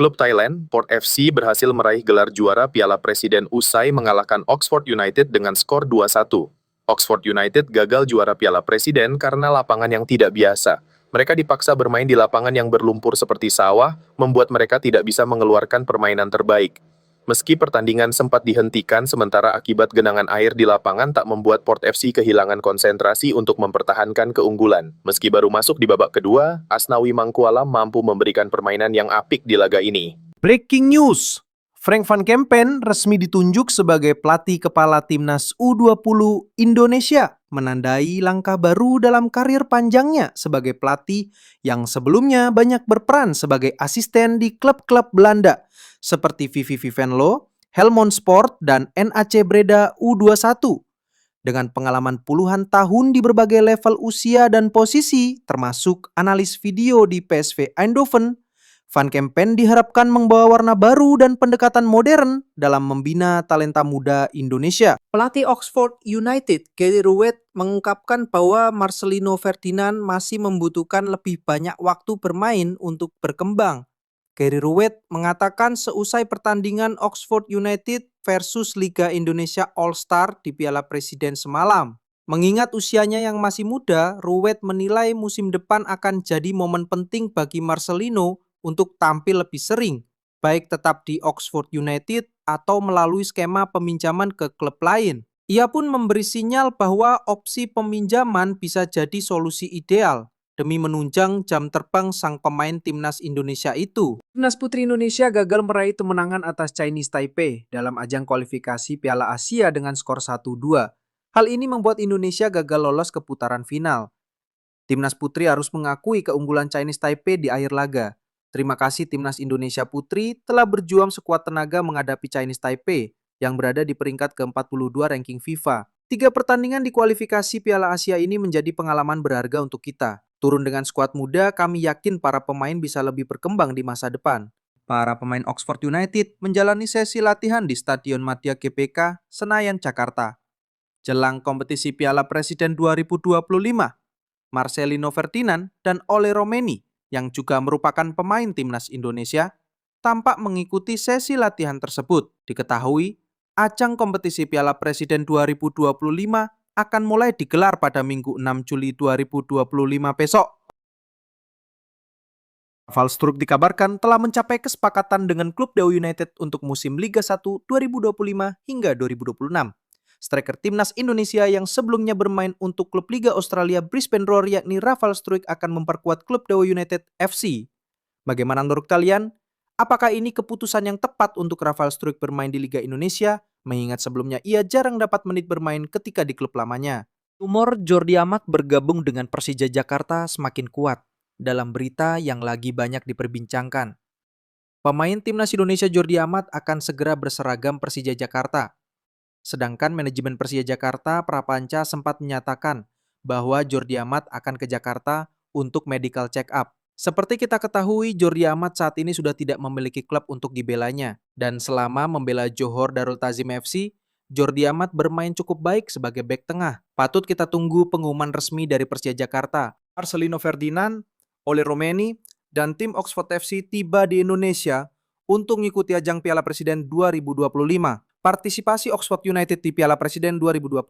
Klub Thailand, Port FC berhasil meraih gelar juara Piala Presiden usai mengalahkan Oxford United dengan skor 2-1. Oxford United gagal juara Piala Presiden karena lapangan yang tidak biasa. Mereka dipaksa bermain di lapangan yang berlumpur seperti sawah, membuat mereka tidak bisa mengeluarkan permainan terbaik. Meski pertandingan sempat dihentikan sementara akibat genangan air di lapangan tak membuat Port FC kehilangan konsentrasi untuk mempertahankan keunggulan. Meski baru masuk di babak kedua, Asnawi Mangkualam mampu memberikan permainan yang apik di laga ini. Breaking news, Frank van Kempen resmi ditunjuk sebagai pelatih kepala timnas U20 Indonesia, menandai langkah baru dalam karir panjangnya sebagai pelatih yang sebelumnya banyak berperan sebagai asisten di klub-klub Belanda seperti VVV Venlo, Helmond Sport, dan NAC Breda U21. Dengan pengalaman puluhan tahun di berbagai level usia dan posisi, termasuk analis video di PSV Eindhoven, Van Kempen diharapkan membawa warna baru dan pendekatan modern dalam membina talenta muda Indonesia. Pelatih Oxford United, Gary Rowett, mengungkapkan bahwa Marcelino Ferdinand masih membutuhkan lebih banyak waktu bermain untuk berkembang. Gary Rowett mengatakan seusai pertandingan Oxford United versus Liga Indonesia All-Star di Piala Presiden semalam. Mengingat usianya yang masih muda, Rowett menilai musim depan akan jadi momen penting bagi Marcelino untuk tampil lebih sering, baik tetap di Oxford United atau melalui skema peminjaman ke klub lain. Ia pun memberi sinyal bahwa opsi peminjaman bisa jadi solusi ideal demi menunjang jam terbang sang pemain timnas Indonesia itu. Timnas Putri Indonesia gagal meraih kemenangan atas Chinese Taipei dalam ajang kualifikasi Piala Asia dengan skor 1-2. Hal ini membuat Indonesia gagal lolos ke putaran final. Timnas Putri harus mengakui keunggulan Chinese Taipei di akhir laga. Terima kasih Timnas Indonesia Putri telah berjuang sekuat tenaga menghadapi Chinese Taipei yang berada di peringkat ke-42 ranking FIFA. 3 pertandingan di kualifikasi Piala Asia ini menjadi pengalaman berharga untuk kita. Turun dengan skuad muda, kami yakin para pemain bisa lebih berkembang di masa depan. Para pemain Oxford United menjalani sesi latihan di Stadion Madia GBK, Senayan, Jakarta. Jelang kompetisi Piala Presiden 2025, Marcelino Ferdinand dan Ole Romeni yang juga merupakan pemain timnas Indonesia, tampak mengikuti sesi latihan tersebut. Diketahui, ajang kompetisi Piala Presiden 2025 akan mulai digelar pada Minggu 6 Juli 2025 besok. Rafael Struijk dikabarkan telah mencapai kesepakatan dengan klub Dewa United untuk musim Liga 1 2025 hingga 2026. Striker timnas Indonesia yang sebelumnya bermain untuk klub Liga Australia Brisbane Roar yakni Rafael Struijk akan memperkuat klub Dewa United FC. Bagaimana menurut kalian? Apakah ini keputusan yang tepat untuk Rafael Struijk bermain di Liga Indonesia, mengingat sebelumnya ia jarang dapat menit bermain ketika di klub lamanya? Rumor Jordi Amat bergabung dengan Persija Jakarta semakin kuat dalam berita yang lagi banyak diperbincangkan. Pemain timnas Indonesia Jordi Amat akan segera berseragam Persija Jakarta. Sedangkan manajemen Persija Jakarta Prapanca sempat menyatakan bahwa Jordi Amat akan ke Jakarta untuk medical check up. Seperti kita ketahui, Jordi Amat saat ini sudah tidak memiliki klub untuk dibelanya. Dan selama membela Johor Darul Ta'zim FC, Jordi Amat bermain cukup baik sebagai bek tengah. Patut kita tunggu pengumuman resmi dari Persija Jakarta. Marcelino Ferdinand, Ole Romeni, dan tim Oxford FC tiba di Indonesia untuk mengikuti ajang Piala Presiden 2025. Partisipasi Oxford United di Piala Presiden 2025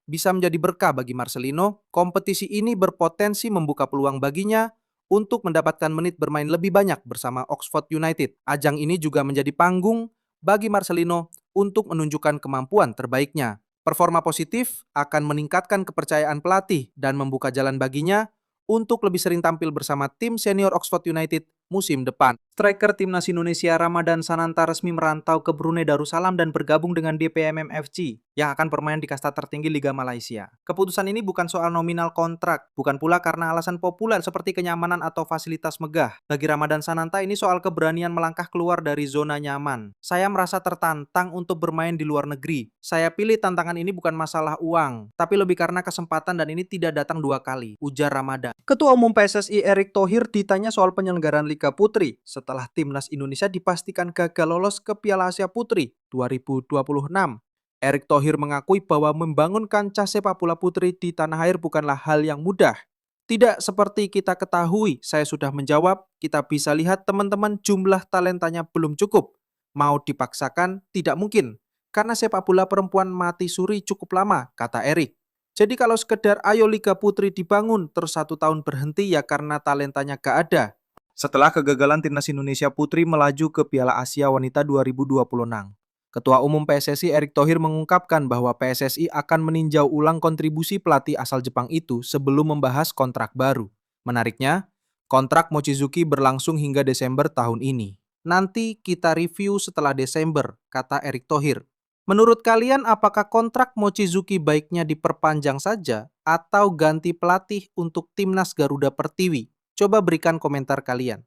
bisa menjadi berkah bagi Marcelino. Kompetisi ini berpotensi membuka peluang baginya untuk mendapatkan menit bermain lebih banyak bersama Oxford United. Ajang ini juga menjadi panggung bagi Marcelino untuk menunjukkan kemampuan terbaiknya. Performa positif akan meningkatkan kepercayaan pelatih dan membuka jalan baginya untuk lebih sering tampil bersama tim senior Oxford United musim depan. Striker timnas Indonesia Ramadan Sananta resmi merantau ke Brunei Darussalam dan bergabung dengan DPMM FC yang akan bermain di kasta tertinggi Liga Malaysia. Keputusan ini bukan soal nominal kontrak, bukan pula karena alasan populer seperti kenyamanan atau fasilitas megah. Bagi Ramadan Sananta ini soal keberanian melangkah keluar dari zona nyaman. Saya merasa tertantang untuk bermain di luar negeri. Saya pilih tantangan ini bukan masalah uang, tapi lebih karena kesempatan dan ini tidak datang 2 kali, ujar Ramadan. Ketua Umum PSSI Erick Thohir ditanya soal penyelenggaraan Liga Putri setelah timnas Indonesia dipastikan gagal lolos ke Piala Asia Putri 2026. Erick Thohir mengakui bahwa membangun kancah sepak bola putri di tanah air bukanlah hal yang mudah. Tidak seperti kita ketahui, saya sudah menjawab, kita bisa lihat teman-teman jumlah talentanya belum cukup. Mau dipaksakan tidak mungkin, karena sepak bola perempuan mati suri cukup lama, kata Erik. Jadi kalau sekedar ayo Liga Putri dibangun terus 1 tahun berhenti ya karena talentanya gak ada. Setelah kegagalan Timnas Indonesia Putri melaju ke Piala Asia Wanita 2026. Ketua Umum PSSI Erick Thohir mengungkapkan bahwa PSSI akan meninjau ulang kontribusi pelatih asal Jepang itu sebelum membahas kontrak baru. Menariknya, kontrak Mochizuki berlangsung hingga Desember tahun ini. Nanti kita review setelah Desember, kata Erick Thohir. Menurut kalian apakah kontrak Mochizuki baiknya diperpanjang saja atau ganti pelatih untuk Timnas Garuda Pertiwi? Coba berikan komentar kalian.